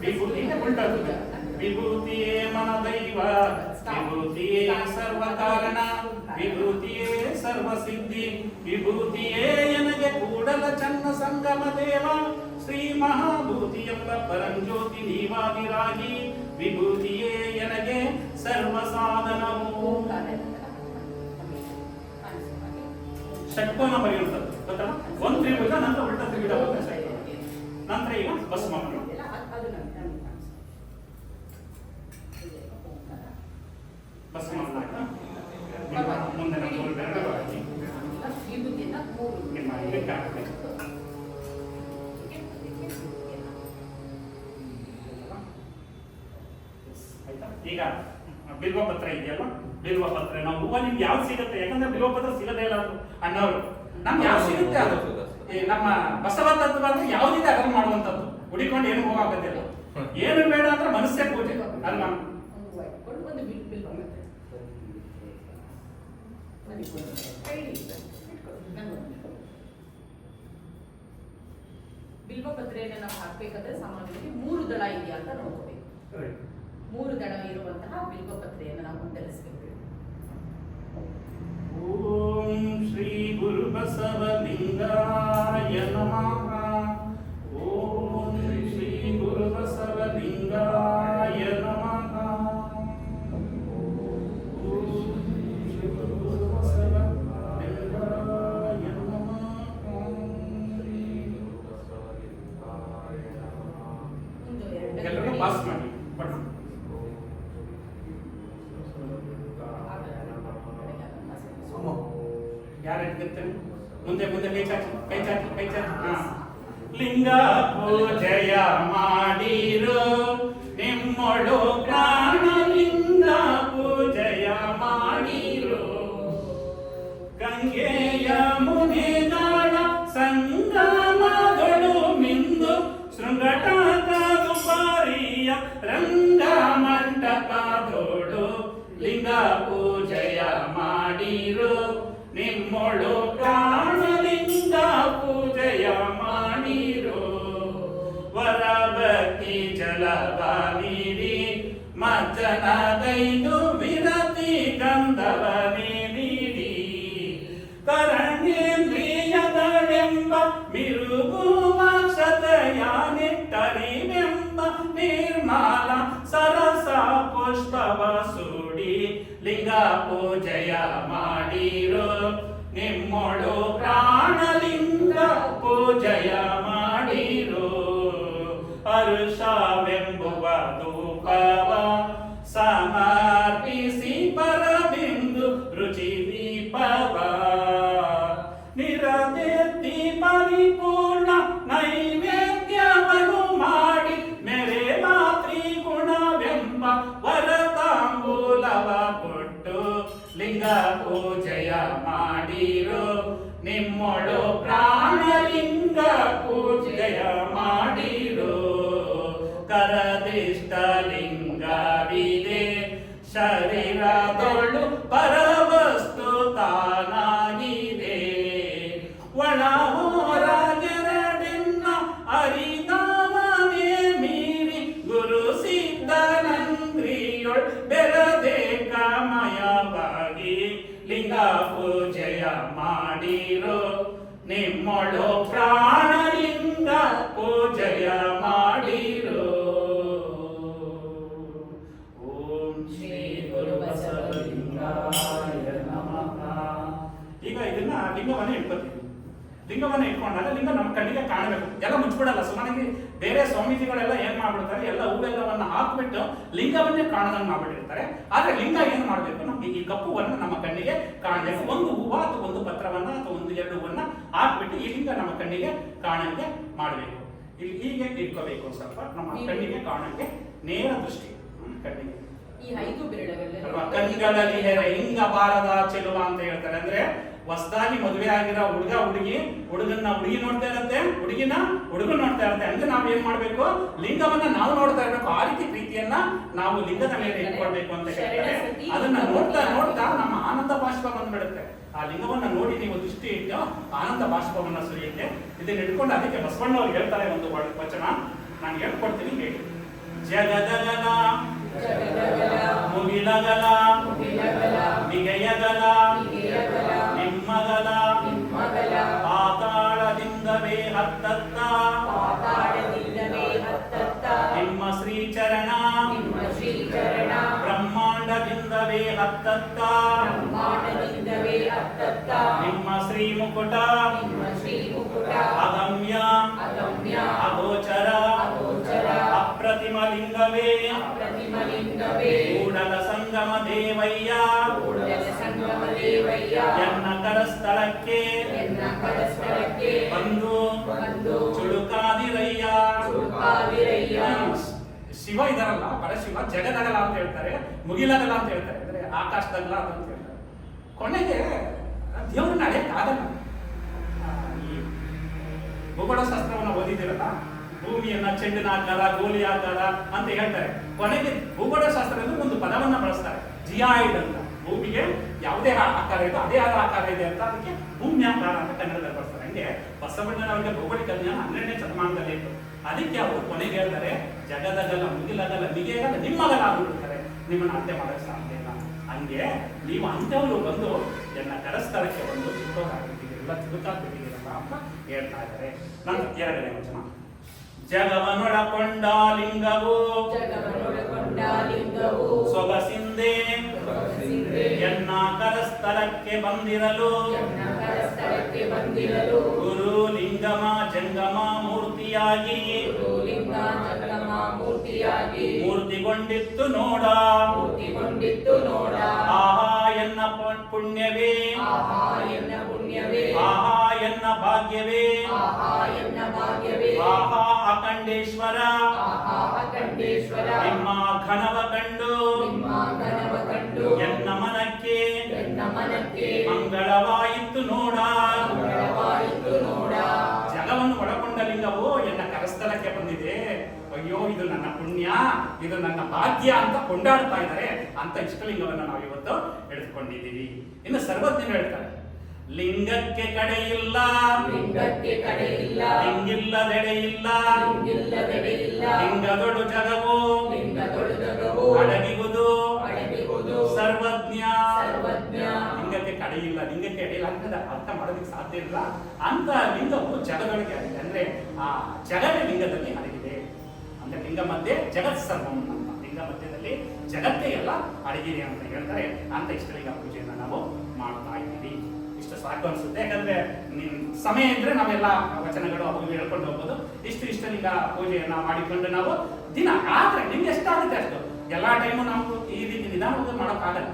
ವಿಭೂತಿಯೇ ಉಂಟದು. ವಿಭೂತಿಯೇ ಮನ ದೈವ, ವಿಭೂತಿಯೇ ಸರ್ವ ಕಾರಣ, ವಿಭೂತಿಯೇ ಸರ್ವ ಸಿದ್ಧಿ, ವಿಭೂತಿಯೇ ಎನಗೆ ಕೂಡಲ ಚನ್ನ ಸಂಗಮ ದೇವ, ಶ್ರೀ ಮಹಾಭೂತಿ ಎಂಬ ಪರಂಜ್ಯೋತಿ ನೀವಾದಿರಾಗಿ, ವಿಭೂತಿಯೇ ಎನಗೆ ಸರ್ವ ಸಾಧನವು. ಷಟ್ಕೋನ ಬರೆಯುವಂಥದ್ದು ಗೊತ್ತಲ್ಲ, ಒಂದು ತ್ರಿಭುಜ ನಂತರ ಉಲ್ಟ ತ್ರಿಭುಜ ಬರುತ್ತೆ. ನಂತರ ಈಗ ಭಸ್ಮ ಭಸ್ಮ ಮುಂದೆ ನಮ್ಮ ಬೆರಳುಗಳಾಗಿ ನಿಮ್ಮ ಇದಕ್ಕೆ ಹಾಕಬೇಕು. ಈಗ ಬಿಲ್ವ ಪತ್ರ ಇದೆಯಲ್ಲ, ಬಿಲ್ವ ಪತ್ರ ನಾವು ಹೂವ ನಿಮ್ಗೆ ಯಾವ್ದು ಸಿಗುತ್ತೆ, ಯಾಕಂದ್ರೆ ಬಿಲ್ವ ಪತ್ರ ಸಿಗದೇ ಇಲ್ಲ ಅಣ್ಣವರು, ನಮ್ಗೆ ಯಾವ್ದು ಸಿಗುತ್ತೆ ಅದು ನಮ್ಮ ಬಸವ ತತ್ವ ಅಂದ್ರೆ ಯಾವ್ದಿದೆ ಅದನ್ನು ಮಾಡುವಂಥದ್ದು. ಹುಡಿಕೊಂಡು ಏನು ಹೂವು ಆಗೋದಿಲ್ಲ, ಏನು ಬೇಡ ಅಂದ್ರೆ ಮನಸ್ಸೇ ಪೂಜೆ ಅಲ್ವಾ. ಬಿಲ್ವಪತ್ರೆಯನ್ನು ನಾವು ಹಾಕ್ಬೇಕಾದ್ರೆ ಸಾಮಾನ್ಯವಾಗಿ 3 ದಳ ಇದೆಯಾ ಅಂತ ನೋಡ್ಕೋಬೇಕು. 3 ದಳ ಇರುವಂತಹ ಬಿಲ್ವಪತ್ರೆಯನ್ನು ನಾವು ಹೊಂದಿಸಬೇಕು. ಓಂ ಶ್ರೀ ಗುರು ಬಸವಲಿಂಗಾಯ ನಮಃ. ಓಂ ಶ್ರೀ ಗುರು ಬಸವಲಿಂಗಾಯ ನಮಃ. ಎಲ್ಲರೂ ಪಾಸ್ ಮಾಡಿ ಬಟ್ ಯಾರು ಹೇಳ್ತಾರೆ ಮುಂದೆ ಮುಂದೆ ಕೈ ಚಾಚಿ ಕೈ ಚಾಚಿ ಕೈ ಚಾಚಿ. ಲಿಂಗ ಪೂಜೆಯ ಮಾಡಿರು ನಿಮ್ಮೊಳು ಪ್ರಾಣ, ಲಿಂಗ ಪೂಜೆಯ ಮಾಡಿರು ಗಂಗೆಯ ಮುನಿದಾಳ ಸಂಗಮಗಳು ಮಿಂದು ಶೃಂಗಟಾದ ದುಬಾರಿಯ ರಂಗ ಮಂಟಪದೋಡು ಲಿಂಗ ಪೂಜೆಯ ಮಾಡಿರು ನಿಮ್ಮೊಳು ಪ್ರಾಣ, ಲಿಂಗ ಪೂಜೆಯ ಮಾಡಿರು ವರಭಕ್ತಿ ಜಲವ ನೀಡಿ ಮಜ್ಜನದೈದು ವಿರತಿ ಗಂಧವನೇ ನೀಡಿ ಕರಣೇಂದ್ರಿಯಗಳೆಂಬ ಮಿರುಗುವ ಕ್ಷತೆಯಾನಿಟ್ಟರಿವೆಂಬ ನಿರ್ಮಲ ಸರಸ ಪುಷ್ಪವ ಸೂಡಿ ಲಿಂಗ ಪೂಜೆಯ ಮಾಡಿರೋ ನಿಮ್ಮೊಳು ಪ್ರಾಣ, ಲಿಂಗ ಪೂಜೆಯ ಮಾಡಿರೋ ಹರುಷವೆಂಬುವ ಧೂಪವ ಸಮರ್ಪಿಸಿ ಪರಬಿಂದು ರುಚಿ ದೀಪವ ನಿರದೆತ್ತಿ ಪರಿಪೂರ್ಣ ನೈವೇದ್ಯವನ್ನು ಮಾಡಿ ಮೇರೆ ಮಾತೃ ಗುಣವೆಂಬ ವರತಾಂಬೂಲವ ಕೊಟ್ಟು ಲಿಂಗ ಪೂಜೆಯ ಮಾಡಿರೋ ನಿಮ್ಮೊಳು ಪ್ರಾಣ, ಲಿಂಗ ಪೂಜೆಯ ಮಾಡಿರೋ ಕರದಿಷ್ಟ ಲಿಂಗವಿದೆ ಶರೀರದೊಳು ಪರವಸ್ತು ತಾನಾಗಿದೆ ಒಳ ಹೊರಗೆರಡೆನ್ನ ಅರಿದವನೇ ಮೀರಿ ಗುರು ಸಿದ್ಧನಂದ್ರಿಯೊಳ್ ಬೆರದೆ ಕಮಯವಾಗಿ ಲಿಂಗ ಪೂಜೆಯ ಮಾಡಿರೋ ನಿಮ್ಮೊಳು ಪ್ರಾಣ, ಲಿಂಗ ಪೂಜೆಯ ಮಾಡಿರೋ. ಓಂ ಶ್ರೀ ಗುರು ಬಸವಲಿಂಗಾಯ ನಮಃ. ಈಗ ಇದನ್ನ ಲಿಂಗವನ್ನ ಇಟ್ಕೋತೀವಿ. ಲಿಂಗವನ್ನ ಇಟ್ಕೊಂಡಾಗ ಲಿಂಗ ನಮ್ಮ ಕಣ್ಣಿಗೆ ಕಾಣಬೇಕು, ಎಲ್ಲ ಮುಚ್ಚಿಬಿಡಲ್ಲ. ಸುಮ್ಮನೆ ಬೇರೆ ಸ್ವಾಮೀಜಿಗಳೆಲ್ಲ ಏನ್ ಮಾಡ್ಬಿಡ್ತಾರೆ, ಎಲ್ಲ ಹೂವೆಲ್ಲವನ್ನ ಹಾಕ್ಬಿಟ್ಟು ಲಿಂಗವನ್ನೇ ಕಾಣದಂಗೆ ಮಾಡ್ಬಿಟ್ಟಿರ್ತಾರೆ. ಆದ್ರೆ ಲಿಂಗ ಏನ್ ಮಾಡ್ಬೇಕು, ನಮ್ಗೆ ಈ ಕಪ್ಪುವನ್ನ ನಮ್ಮ ಕಣ್ಣಿಗೆ ಕಾಣಬೇಕು. ಒಂದು ಹೂವ ಅಥವಾ ಒಂದು ಪತ್ರವನ್ನ ಅಥವಾ ಒಂದು 2 ಹೂವನ್ನ ಹಾಕ್ಬಿಟ್ಟು ಈ ಲಿಂಗ ನಮ್ಮ ಕಣ್ಣಿಗೆ ಕಾಣಂಗೆ ಮಾಡಬೇಕು. ಇಲ್ಲಿ ಹೀಗೆ ಇಟ್ಕೋಬೇಕು, ಸ್ವಲ್ಪ ನಮ್ಮ ಕಣ್ಣಿಗೆ ಕಾಣಂಗೆ ನೇರ ದೃಷ್ಟಿ ಕಣ್ಣಿಗೆ. ಈ 5 ಬೆರಳುಗಳಲ್ಲಿ ಕಣ್ಗಳಲ್ಲಿ ಲಿಂಗ ಬಾರದ ಚೆಲುವ ಅಂತ ಹೇಳ್ತಾರೆ. ಅಂದ್ರೆ ಹೊಸದಾಗಿ ಮದುವೆ ಆಗಿರೋ ಹುಡುಗ ಹುಡುಗನ್ನ ಹುಡುಗಿ ನೋಡ್ತಾ ಇರತ್ತೆ, ಹುಡುಗಿನ ಹುಡುಗನ್ ನೋಡ್ತಾ ಇರತ್ತೆ. ಅಂದ್ರೆ ನಾವ್ ಏನ್ ಮಾಡ್ಬೇಕು, ಲಿಂಗವನ್ನ ನಾವು ನೋಡ್ತಾ ಇರ್ಬೇಕು. ಆ ರೀತಿ ಪ್ರೀತಿಯನ್ನ ನಾವು ಲಿಂಗದ ಮೇಲೆ ಇಟ್ಕೊಳ್ಬೇಕು ಅಂತ ಹೇಳ್ತಾರೆ. ಅದನ್ನ ನೋಡ್ತಾ ನೋಡ್ತಾ ನಮ್ಮ ಆನಂದ ಬಾಷ್ಪ ಬಂದ್ಬಿಡುತ್ತೆ. ಆ ಲಿಂಗವನ್ನ ನೋಡಿ ನೀವು ದೃಷ್ಟಿ ಇಟ್ಟು ಆನಂದ ಬಾಷ್ಪವನ್ನ ಸುರಿಯುತ್ತೆ. ಇದನ್ನ ಇಟ್ಕೊಂಡು ಅದಕ್ಕೆ ಬಸವಣ್ಣವ್ರು ಹೇಳ್ತಾರೆ ಒಂದು ವಚನ, ನಾನು ಹೇಳ್ಕೊಡ್ತೀನಿ ಹೇಳಿ. ಜಗದಗಲ ಜಗದಗಲ ಮುಗಿಲಗಲ ಮುಗಿಲಗಲ ಮಿಗೆಯಗಲ ಮಿಗೆಯಗಲ ನಿಮ್ಮಗಲ ನಿಮ್ಮಗಲ ಪಾತಾಳದಿಂದವೇ ಹತ್ತತ್ತ ಪಾತಾಳದಿಂದವೇ ಹತ್ತತ್ತ ನಿಮ್ಮ ಶ್ರೀಚರಣ ನಿಮ್ಮ ಶ್ರೀಚರಣ ಬ್ರಹ್ಮಾಂಡದಿಂದವೇ ಹತ್ತತ್ತ ಬ್ರಹ್ಮಾಂಡದಿಂದವೇ ಹತ್ತತ್ತ ನಿಮ್ಮ ಶ್ರೀ ಮುಕುಟ ನಿಮ್ಮ ಶ್ರೀ ಮುಕುಟ ಅಗಮ್ಯ ಅಗಮ್ಯ ಅಗೋಚರ ಅಗೋಚರ ಅಪ್ರತಿಮ ಲಿಂಗವೇ ಅಪ್ರತಿಮಲಿಂಗವೇ ಕೂಡಲ ಸಂಗಮ ದೇವಯ್ಯ ಕೂಡಲ ಸಂಗಮ ದೇವಯ್ಯ ಎನ್ನ ಕರಸ್ಥಳಕ್ಕೆ ಎನ್ನ ಕರಸ್ಥಳಕ್ಕೆ ಬಂದು ಬಂದು ಚುಳುಕಾದಿರಯ್ಯ ಚುಳುಕಾದಿರಯ್ಯ. ಶಿವ ಇದಾರಲ್ಲ ಪರಶಿವ ಜಗದಗಲ ಅಂತ ಹೇಳ್ತಾರೆ, ಮುಗಿಲಗಲ ಅಂತ ಹೇಳ್ತಾರೆ, ಅಂದ್ರೆ ಆಕಾಶದಗಲ ಅಂತ ಹೇಳ್ತಾರೆ. ಕೊನೆಗೆ ದೇವ್ರನ್ನ ಅಳೆಯಕ್ಕಾಗಲ್ಲ. ಈ ಭೂಗೋಳ ಶಾಸ್ತ್ರವನ್ನು ಓದಿದಿರಲ್ಲ, ಭೂಮಿಯನ್ನ ಚೆಂಡಿನ ಆಕಾರ, ಗೋಲಿ ಆಕಾರ ಅಂತ ಹೇಳ್ತಾರೆ. ಕೊನೆಗೆ ಭೂಗೋಳ ಶಾಸ್ತ್ರದಲ್ಲಿ ಒಂದು ಪದವನ್ನ ಬಳಸ್ತಾರೆ, ಜಿಯಾಯ್ಡ್ ಅಂತ. ಭೂಮಿಗೆ ಯಾವುದೇ ಆಕಾರ ಇದೆ ಅದೇ ಆದ ಆಕಾರ ಇದೆ ಅಂತ, ಅದಕ್ಕೆ ಭೂಮ್ಯಾಕಾರ ಅಂತ ಕನ್ನಡದಲ್ಲಿ ಬಳಸ್ತಾರೆ. ಹಂಗೆ ಬಸವಣ್ಣನವರಿಗೆ ಭೌಗೋಳಿಕ ಜ್ಞಾನ 12ನೇ ಶತಮಾನದಲ್ಲಿ ಇತ್ತು. ಅದಕ್ಕೆ ಅವರು ಕೊನೆಗೆ ಹೇಳ್ತಾರೆ, ಜಗದಗಲ ಮುಗಿಲಗಲ ಮಿಗೆಯಗಲ ನಿಮ್ಮಗಲ ಆಗ್ಬಿಡ್ತಾರೆ, ನಿಮ್ಮನ್ನ ಅಂತ್ಯ ಮಾಡಕ್ಕೆ ಸಾಧ್ಯ ಇಲ್ಲ. ಹಂಗೆ ನೀವು ಅಂತ್ಯವರು ಬಂದು ಎನ್ನ ಕರಸ್ಥಳಕ್ಕೆ ಬಂದು ಚಿಕ್ಕವರಾಗಿದ್ದೀರಿ, ಎಲ್ಲ ಚಿಕ್ಕಬಿಟ್ಟಿದ್ದೀರಲ್ಲ ಅಂತ ಹೇಳ್ತಾ ಇದ್ದಾರೆ. ನಂತರ 2ನೇ ವಚನ, ಜಗವನೊಳಕೊಂಡ ಲಿಂಗವು ಜಗವನೊಳಗೊಂಡ ಲಿಂಗವು ಸೊಗಸಿಂದೆ ಸೊಗಸಿಂದೆ ಎನ್ನ ಕರಸ್ಥಳಕ್ಕೆ ಬಂದಿರಲು ಎನ್ನ ಕರಸ್ಥಳಕ್ಕೆ ಬಂದಿರಲು ಗುರು ಲಿಂಗಮ ಜಂಗಮ ಮೂರ್ತಿಯಾಗಿ ಗುರುಲಿಂಗ ಜಂಗಮ ಮೂರ್ತಿಯಾಗಿ ಮೂರ್ತಿಗೊಂಡಿತ್ತು ನೋಡ. ಮೂರ್ತಿಗೊಂಡಿತ್ತು ನೋಡ. ಆಹಾ ಎನ್ನ ಪುಣ್ಯವೇ, ಆಹಾ ಎನ್ನ ಪುಣ್ಯವೇ, ಆಹಾ ಎನ್ನ ಭಾಗ್ಯವೇ, ಆಹಾ ಎನ್ನ ಭಾಗ್ಯವೇ, ಆಹಾ ಅಖಂಡೇಶ್ವರ ಆಹಾ ಅಖಂಡೇಶ್ವರ ನಿಮ್ಮ ಘನವ ಕಂಡು ನಿಮ್ಮ ಘನವ ಕಂಡು ಎನ್ನ ಮನಕ್ಕೆ ಎನ್ನ ಮನಕ್ಕೆ ಮಂಗಳವಾಯಿತು ನೋಡ. ಮಂಗಳವಾಯಿತು ನೋಡ. ಜಗವನ್ನು ಒಳಗೊಂಡ ಲಿಂಗವು ಎನ್ನ ಕರಸ್ಥಳಕ್ಕೆ ಬಂದಿದೆ, ಅಯ್ಯೋ ಇದು ನನ್ನ ಪುಣ್ಯ, ಇದು ನನ್ನ ಭಾಗ್ಯ ಅಂತ ಕೊಂಡಾಡ್ತಾ ಇದ್ದಾರೆ. ಅಂತ ಇಷ್ಟಲಿಂಗವನ್ನು ನಾವು ಇವತ್ತು ಎಳೆದುಕೊಂಡಿದ್ದೀವಿ. ಇನ್ನು ಸರ್ವಜ್ಞರು ಹೇಳ್ತಾರೆ, ಲಿಂಗಕ್ಕೆ ಕಡೆ ಇಲ್ಲ, ಲಿಂಗಕ್ಕೆ ಕಡೆ ಇಲ್ಲ, ಲಿಂಗಿಲ್ಲದೆಡೆ ಇಲ್ಲ, ಲಿಂಗಿಲ್ಲದೆಡೆ ಇಲ್ಲ, ಲಿಂಗದೊಡು ಜಗವು ಲಿಂಗದೊಳು ಜಗವು ಅಡಗಿವುದು ಅಡಗಿವುದು ಸರ್ವಜ್ಞ. ಸರ್ವಜ್ಞ. ಲಿಂಗಕ್ಕೆ ಕಡೆ ಇಲ್ಲ, ಲಿಂಗಕ್ಕೆ ಎಡೆ ಇಲ್ಲ ಅಂತ ಅರ್ಥ ಮಾಡೋದಕ್ಕೆ ಸಾಧ್ಯ ಇಲ್ಲ. ಅಂತ ಲಿಂಗವು ಜಗದೊಳಗೆ ಆಗಿದೆ, ಅಂದ್ರೆ ಆ ಜಗವೇ ಲಿಂಗದಲ್ಲಿ ಅಡಗಿದೆ. ಅಂದ್ರೆ ಲಿಂಗ ಮಧ್ಯೆ ಜಗತ್ ಸರ್ವಂ ಅಂತ, ಲಿಂಗ ಮಧ್ಯದಲ್ಲಿ ಜಗತ್ತೇ ಎಲ್ಲ ಅಡಗಿದೆ ಅಂತ ಹೇಳ್ತಾರೆ. ಅಂತ ಇಷ್ಟಲಿಂಗ ಪೂಜೆಯನ್ನು ನಾವು ಮಾಡ್ತಾ ಇದ್ದೀವಿ. ಇಷ್ಟು ಸಾಕು ಅನ್ಸುತ್ತೆ, ಯಾಕಂದ್ರೆ ಸಮಯ ಇದ್ರೆ ನಾವೆಲ್ಲ ವಚನಗಳು ಅವು ಹೇಳ್ಕೊಂಡು ಹೋಗ್ಬೋದು. ಇಷ್ಟಲಿಂಗ ಪೂಜೆಯನ್ನ ಮಾಡಿಕೊಂಡು ನಾವು ದಿನ ಆದ್ರೆ ನಿಮ್ಗೆ ಎಷ್ಟಾಗುತ್ತೆ ಅಷ್ಟು, ಎಲ್ಲಾ ಟೈಮು ನಾವು ಈ ರೀತಿ ನಿಧಾನವಾಗಿ ಮಾಡೋಕ್ಕಾಗಲ್ಲ.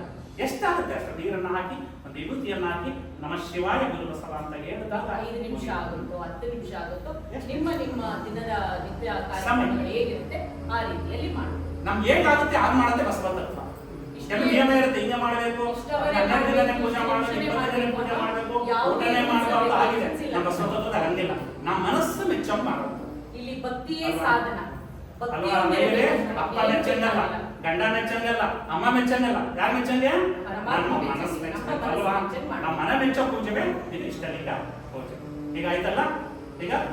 ಎಷ್ಟಾಗುತ್ತೆ ಅಷ್ಟು ನೀರನ್ನ ಹಾಕಿ ಒಂದು ವಿಭೂತಿಯನ್ನ ಹಾಕಿ ನಮಃ ಶಿವಾಯ ಗುರು ಬಸವ ಅಂತ ಹೇಳಿದಾಗ 5 ನಿಮಿಷ ಆಗುತ್ತೋ 10 ನಿಮಿಷ ಆಗುತ್ತೋ ನಿಮ್ಮ ದಿನದ ನಿತ್ಯ ಸಮಯ. ಕಾರ್ಯಕ್ರಮಗಳು ಹೇಗಿರುತ್ತೆ ಆ ರೀತಿಯಲ್ಲಿ ಮಾಡಿ. ನಮ್ಗೆ ಹೇಗಾಗುತ್ತೆ ಆಗ ಮಾಡುತ್ತೆ ಬಸವ ತತ್ವ. ಕೆಲವು ನಿಯಮ ಇರುತ್ತೆ, ಹಿಂಗೆ ಮಾಡಬೇಕು, 12 ದಿನನೇ ಪೂಜೆ ಮಾಡಬೇಕು, 20 ದಿನ ಪೂಜೆ ಮಾಡಬೇಕು, ಊಟನೇ ಮಾಡಬೇಕು ಆಗಿದೆ. ನಮ್ಮ ಬಸವ ತತ್ವದ ಹಂಗಿಲ್ಲ, ನಮ್ಮ ಮನಸ್ಸು ಮೆಚ್ಚಂಗ್ ಮಾಡೋದು. ಇಲ್ಲಿ ಭಕ್ತಿಯೇ ಅಲ್ವಾ? ಸಾಧನ. ಅಲ್ವಾ? ಮೇಲೆ ಅಪ್ಪ ಮೆಚ್ಚಂಗಲ್ಲ, ಗಂಡ ಮೆಚ್ಚಂಗಲ್ಲ, ಅಮ್ಮ ಮೆಚ್ಚಂಗಲ್ಲ, ಯಾರು ಮೆಚ್ಚಂಗೆ? ನಮ್ಮ ಮನಸ್ಸು ಮೆಚ್ಚಂಗ ಅಲ್ವಾ? ನಮ್ಮ ಮನ ಮೆಚ್ಚೋ ಪೂಜೆವೇ ಇದು ಇಷ್ಟಲಿಂಗ ಪೂಜೆ. ಈಗ ಆಯ್ತಲ್ಲ,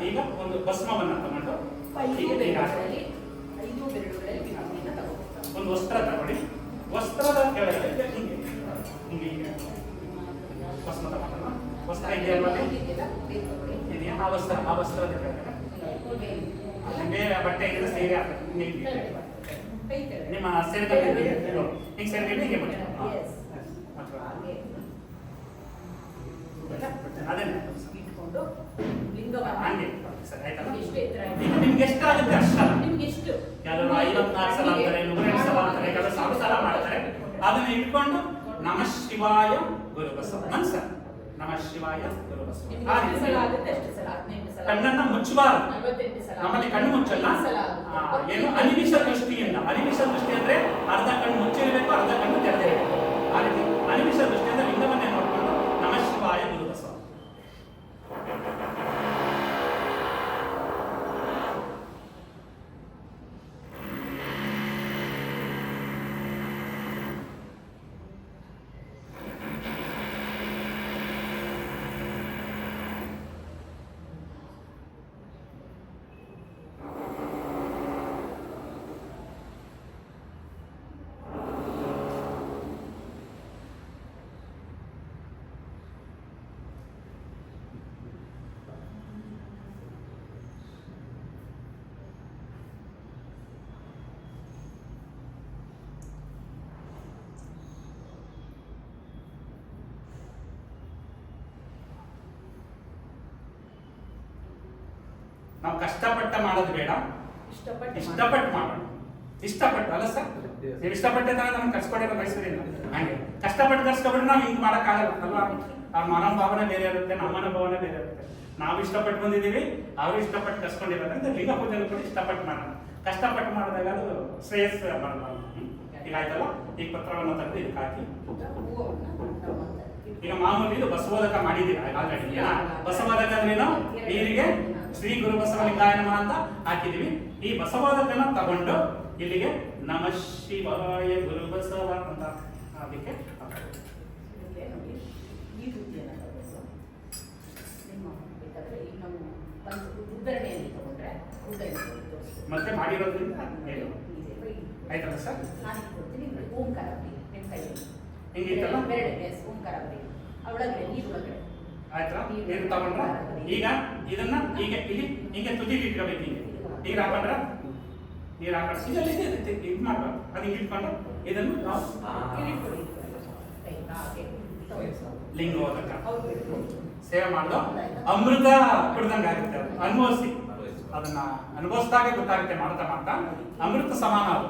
ಈಗ ಒಂದು ಭಸ್ಮವನ್ನ ತಗೊಂಡು 5 ಬೆರಳುಗಳಲ್ಲಿ ವಿಭೂತಿಯನ್ನು ತಗೋಬೇಕು. ಒಂದು ವಸ್ತ್ರ ತಗೊಳ್ಳಿ, ವಸ್ತ್ರದ ಕೆಳಗಡೆ ಹಿಂಗೆ ಹಿಂಗೆ ಹಿಂಗೆ ಭಸ್ಮ ತಗೊಂಡಲ್ಲ, ವಸ್ತ್ರ ಇದೆಯಲ್ವಾ ಇದೆಯಾ? ಆ ವಸ್ತ್ರದ ಕೆಳಗಡೆ ಬೇರೆ ಬಟ್ಟೆ ಇದ್ರೆ ಸೇರಿ ನಿಮ್ಮ ಸೇರಿದಲ್ಲಿ ಹಿಂಗೆ ಸೇರಿದಲ್ಲಿ ಹಿಂಗೆ ಮಾಡಿ ಅದೇನೆ ಇಟ್ಕೊಂಡು ಲಿಂಗವನ್ನು ಹಂಗೆ ಸರಿ ಆಯ್ತಲ್ಲ. ಎಷ್ಟು ಎತ್ತರ ಇದೆ? ಈಗ ನಿಮ್ಗೆ ಎಷ್ಟಾಗುತ್ತೆ ಅಷ್ಟಲ್ಲ. ನಿಮ್ಗೆ ಎಷ್ಟು? ಕೆಲವರು 54 ಸಲ ಅಂತಾರೆ, 108 ಸಲ ಅಂತಾರೆ, ಕೆಲವರು 1000 ಸಲ ಮಾಡ್ತಾರೆ. ಅದನ್ನ ಇಟ್ಕೊಂಡು ನಮಃ ಶಿವಾಯ ಗುರು ಬಸವ ಮನ್ಸ ನಮಃ ಶಿವಾಯ ಗುರು ಬಸವ. ನಿಮ್ಗೆ ಎಷ್ಟು ಸಲ ಆಗುತ್ತೆ ಅಷ್ಟು ಸಲ? 18 ಸಲ, ಕಣ್ಣನ್ನ ಮುಚ್ಚಬಾರದು. 48 ಸಲ, ನಮ್ಮಲ್ಲಿ ಕಣ್ಣು ಮುಚ್ಚಲ್ಲ. 20 ಸಲ ಆಗುತ್ತೆ. ಏನು ಅನಿಮಿಷ ದೃಷ್ಟಿಯಿಂದ, ಅನಿಮಿಷ ದೃಷ್ಟಿ ಅಂದ್ರೆ ಅರ್ಧ ಕಣ್ಣು ಮುಚ್ಚಿರಬೇಕು, ಅರ್ಧ ಕಣ್ಣು ತೆರೆದಿರಬೇಕು. ಆ ರೀತಿ ಅನಿಮಿಷ ದೃಷ್ಟಿಯಿಂದ ಲಿಂಗವನ್ನೇ ನೋಡ್ಕೊಂಡು ನಮಃ ಶಿವಾಯ ಗುರು ಬಸವ. ನಾವು ಕಷ್ಟಪಟ್ಟ ಮಾಡೋದು ಬೇಡ, ಇಷ್ಟಪಟ್ಟು ಮಾಡೋಣ. ಇಷ್ಟಪಟ್ಟು ಅಲ್ಲ ಸರ್, ನೀವು ಇಷ್ಟಪಟ್ಟೆ ತಾನೇ ನಮ್ಗೆ ಕರ್ಸ್ಕೊಡೋ ಬಯಸೋದಿಲ್ಲ. ಹಾಗೆ ಕಷ್ಟಪಟ್ಟು ಕರ್ಸ್ಕೊಬಿಟ್ರೆ ನಾವು ಹಿಂಗೆ ಮಾಡೋಕ್ಕಾಗಲ್ಲ ಅಲ್ವಾ? ಆ ಮನೋಭಾವನೆ ಬೇರೆ ಇರುತ್ತೆ, ನಮ್ಮ ಮನೋಭಾವನೆ ಬೇರೆ ಇರುತ್ತೆ. ನಾವು ಇಷ್ಟಪಟ್ಟು ಬಂದಿದ್ದೀವಿ, ಅವರು ಇಷ್ಟಪಟ್ಟು ಕರ್ಸ್ಕೊಂಡಿರೋದ್ರಿಂದ ಲಿಂಗ ಪೂಜೆನೂ ಕೂಡ ಇಷ್ಟಪಟ್ಟು ಮಾಡೋಣ. ಕಷ್ಟಪಟ್ಟು ಮಾಡಿದಾಗ ಅದು ಶ್ರೇಯಸ್ ಮಾಡಲ್ಲ. ಈಗ ಆಯ್ತಲ್ಲ, ಈ ಪತ್ರವನ್ನು ತೆಗೆದು ಇದಕ್ಕೆ ಹಾಕಿ. ಈಗ ಮಾಮೂಲಿ ಇದು ಬಸವೋದಕ ಮಾಡಿದ್ದೀರಾ ಆಲ್ರೆಡಿ. ಬಸವೋದಕ ಅಂದ್ರೇನು? ನೀರಿಗೆ ಶ್ರೀ ಗುರು ಬಸವಲಿಂಗಾಯ ನಮಃ ಅಂತ ಹಾಕಿದೀವಿ. ಈ ಬಸವೋದಕನ ತಗೊಂಡು ಇಲ್ಲಿಗೆ ನಮ ಶಿವಾಯ ಗುರು ಬಸವ ಅಂತ ಅದಕ್ಕೆ ಮತ್ತೆ ಮಾಡಿರೋದ್ರಿಂದ ಆಯ್ತಲ್ಲ ಸರ್? ಹಿಂಗಿತ್ತಲ್ಲ ಆಯ್ತಾ? ನೀರು ತಗೊಂಡ್ರ ಈಗ ಇದನ್ನ ಈಗ ಇಲ್ಲಿ ಹಿಂಗೆ ತುದಿಗೆ ಇಟ್ಕೋಬೇಕು. ಹಿಂಗೆ ನೀರು ಹಾಕೊಂಡ್ರ ನೀರು ಹಾಕೊಂಡ್ರೆ ಇದರಲ್ಲಿ ಇದು ಮಾಡ್ಬಾರ್ದು. ಅದು ಹಿಂಗೆ ಇಟ್ಕೊಂಡು ಇದನ್ನು ನಾವು ಲಿಂಗೋದಕ ಸೇವೆ ಮಾಡೋದು ಅಮೃತ ಕುಡ್ದಂಗೆ ಆಗುತ್ತೆ. ಅನುಭವಿಸಿ, ಅದನ್ನ ಅನುಭವಿಸಿದಾಗ ಗೊತ್ತಾಗುತ್ತೆ. ಮಾಡ್ತಾ ಮಾಡ್ತಾ ಅಮೃತ ಸಮಾನ ಅದು.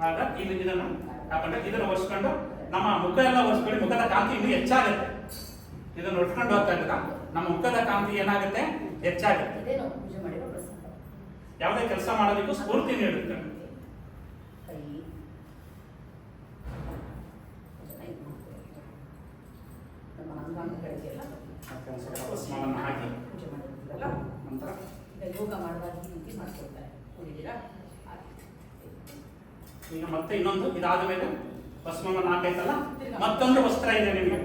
ಆಗ ಇದನ್ನು ಹಾಕೊಂಡ್ರೆ ಇದನ್ನು ಒರೆಸ್ಕೊಂಡು ನಮ್ಮ ಮುಖ ಎಲ್ಲ ಒರೆಸ್ಕೊಂಡು ಮುಖದ ಕಾಂತಿ ಇನ್ನೂ ಹೆಚ್ಚಾಗುತ್ತೆ. ಇದನ್ನು ಒಡ್ಕೊಂಡು ಹೋಗ್ತಾ ಇದ್ದ ನಮ್ಮ ಮುಖದ ಕಾಂತಿ ಏನಾಗುತ್ತೆ? ಹೆಚ್ಚಾಗುತ್ತೆ. ಯಾವುದೇ ಕೆಲಸ ಮಾಡೋದಕ್ಕೂ ಸ್ಫೂರ್ತಿ ನೀಡುತ್ತೆ. ಭಸ್ಮವನ್ನು ಹಾಕಿ ನಂತರ ಯೋಗ ಮಾಡುವಾಗ ಈ ರೀತಿ ಮಾಡ್ಕೊಳ್ತಾರೆ. ಈಗ ಮತ್ತೆ ಇನ್ನೊಂದು ಇದಾದ ಮೇಲೆ ಭಸ್ಮವನ್ನು ಹಾಕೈತಲ್ಲ, ಮತ್ತೊಂದು ವಸ್ತ್ರ ಇದೆ ನಿಮಗೆ.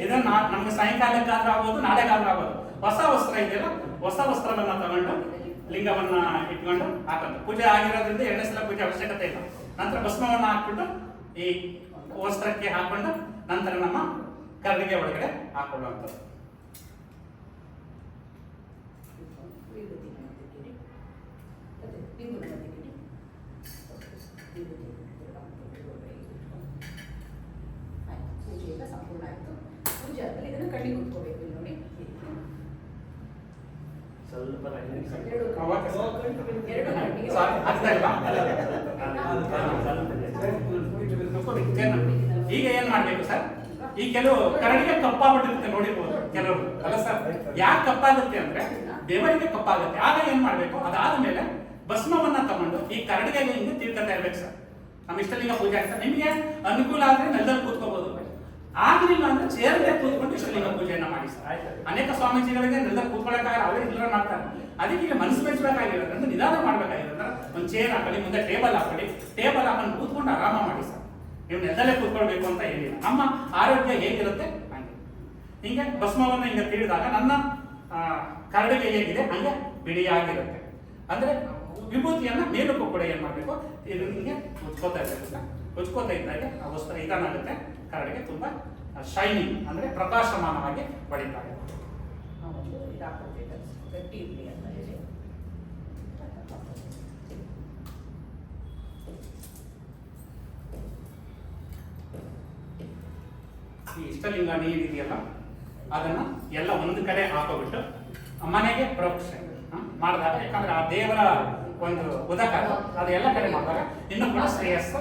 ಇದನ್ನ ನಮ್ಗೆ ಸಾಯಂಕಾಲಕ್ಕಾದ್ರೂ ಆಗ್ಬೋದು, ನಾಳೆಗಾದ್ರೂ ಆಗ್ಬೋದು. ಹೊಸ ವಸ್ತ್ರ ಇದೆಯಲ್ಲ, ಹೊಸ ವಸ್ತ್ರವನ್ನ ತಗೊಂಡು ಲಿಂಗವನ್ನ ಇಟ್ಕೊಂಡು ಹಾಕೋದು. ಪೂಜೆ ಆಗಿರೋದ್ರಿಂದ ಎರಡನೇ ಸಲ ಪೂಜೆ ಅವಶ್ಯಕತೆ ಇಲ್ಲ. ನಂತರ ಭಸ್ಮವನ್ನ ಹಾಕ್ಬಿಟ್ಟು ಈ ವಸ್ತ್ರಕ್ಕೆ ಹಾಕೊಂಡು ನಂತರ ನಮ್ಮ ಕರಡಿಗೆ ಒಳಗಡೆ ಹಾಕೊಳ್ಳುವಂಥದ್ದು. ಪೂಜೆ ಎಲ್ಲ ಸಂಪೂರ್ಣ ಆಯಿತು. ಪೂಜೆ ಆದ್ಮೇಲೆ ಇದನ್ನು ಕಣ್ಣಿಗೆ ಕುತ್ಕೋಬೇಕು. ಇಲ್ಲಿ ನೋಡಿ, ಸ್ವಲ್ಪ ಈಗ ಏನ್ ಮಾಡ್ಬೇಕು ಸರ್? ಈ ಕೆಲವು ಕರಡಿಗೆ ಕಪ್ಪಾಗ್ಬಿಟ್ಟಿರುತ್ತೆ ನೋಡಿರ್ಬೋದು ಕೆಲವರು, ಅಲ್ಲ ಸರ್? ಯಾಕೆ ಕಪ್ಪಾಗುತ್ತೆ ಅಂದ್ರೆ ಬೆವರಿಗೆ ಕಪ್ಪಾಗುತ್ತೆ. ಆಗ ಏನ್ ಮಾಡ್ಬೇಕು? ಅದಾದ್ಮೇಲೆ ಭಸ್ಮವನ್ನ ತಗೊಂಡು ಈ ಕರಡಿಗೆ ಹಿಂಗೆ ತೀರ್ಕೊತಾ ಇರ್ಬೇಕು ಸರ್. ನಮ್ಮ ಇಷ್ಟಲಿಂಗ ಪೂಜೆ ಆಗ್ತದೆ. ನಿಮಗೆ ಅನುಕೂಲ ಆದ್ರೆ ನೆಲದಲ್ಲಿ ಕೂತ್ಕೋಬಹುದು, ಆಗ್ಲಿಲ್ಲ ಅಂದ್ರೆ ಚೇರ್ ಮೇಲೆ ಕೂತ್ಕೊಂಡು ಇಷ್ಟಲಿಂಗ ಪೂಜೆಯನ್ನ ಮಾಡಿ ಸರ್. ಅನೇಕ ಸ್ವಾಮೀಜಿಗಳಿಗೆ ನೆಲದಲ್ಲಿ ಕೂತ್ಕೊಳ್ಳೋಕ್ಕಾಗಲ್ಲ, ಅವರೇ ಇಲ್ಲ ಮಾಡ್ತಾರೆ. ಅದಕ್ಕೆ ಈಗ ಮನಸ್ಸು ಬೆಳೆಸಬೇಕಾಗಿರೋದ್ರಿಂದ ನಿಧಾನ ಮಾಡ್ಬೇಕಾಗಿರೋದ್ರ ಒಂದು ಚೇರ್ ಹಾಕೊಳ್ಳಿ, ಮುಂದೆ ಟೇಬಲ್ ಹಾಕೊಳ್ಳಿ, ಟೇಬಲ್ ಹಾಕೊಂಡು ಕೂತ್ಕೊಂಡು ಆರಾಮ ಮಾಡಿ ಸರ್. ನೀವು ನೆಲದಲ್ಲೇ ಕೂತ್ಕೊಳ್ಬೇಕು ಅಂತ ಏನಿಲ್ಲ. ನಮ್ಮ ಆರೋಗ್ಯ ಹೇಗಿರುತ್ತೆ ಹಂಗೆ. ಹಿಂಗೆ ಭಸ್ಮವನ್ನು ಹಿಂಗೆ ತಿಳಿದಾಗ ನನ್ನ ಕರಡಿಗೆ ಹೇಗಿದೆ ಹಂಗೆ ಬಿಡಿಯಾಗಿರುತ್ತೆ. ಅಂದ್ರೆ ವಿಭೂತಿಯನ್ನ ಮೇಲಕ್ಕೂ ಕೂಡ ಏನ್ ಮಾಡ್ಬೇಕು? ಇದು ಹಿಂಗೆ ಉಚ್ಕೋತಾ ಇರ್ಬೇಕು ಸರ್. ಉಚ್ಕೋತಾ ಇದ್ದಾಗ ಆ ವಸ್ತ್ರ ಇದಾಗುತ್ತೆ, ಕರಡಿಗೆ ತುಂಬಾ ಶೈನಿಂಗ್ ಅಂದ್ರೆ ಪ್ರಕಾಶಮಾನವಾಗಿ ಹೊಡಿತಾ ಇದೆ. ಗಟ್ಟಿ ಇರಲಿ ಅಂತ ಹೇಳಿ ಈ ಇಷ್ಟಲಿಂಗ ನೀರಿದೆಯಲ್ಲ ಅದನ್ನ ಎಲ್ಲ ಒಂದು ಕಡೆ ಹಾಕೋಬಿಟ್ಟು ಮನೆಗೆ ಪ್ರೋಕ್ಷಣೆ ಮಾಡಿದಾಗ, ಯಾಕಂದ್ರೆ ಆ ದೇವರ ಒಂದು ಉದಕ ಅದು ಎಲ್ಲ ಕಡೆ ಮಾಡಿದಾಗ ಇನ್ನೂ ಕೂಡ ಶ್ರೇಯಸ್ಸು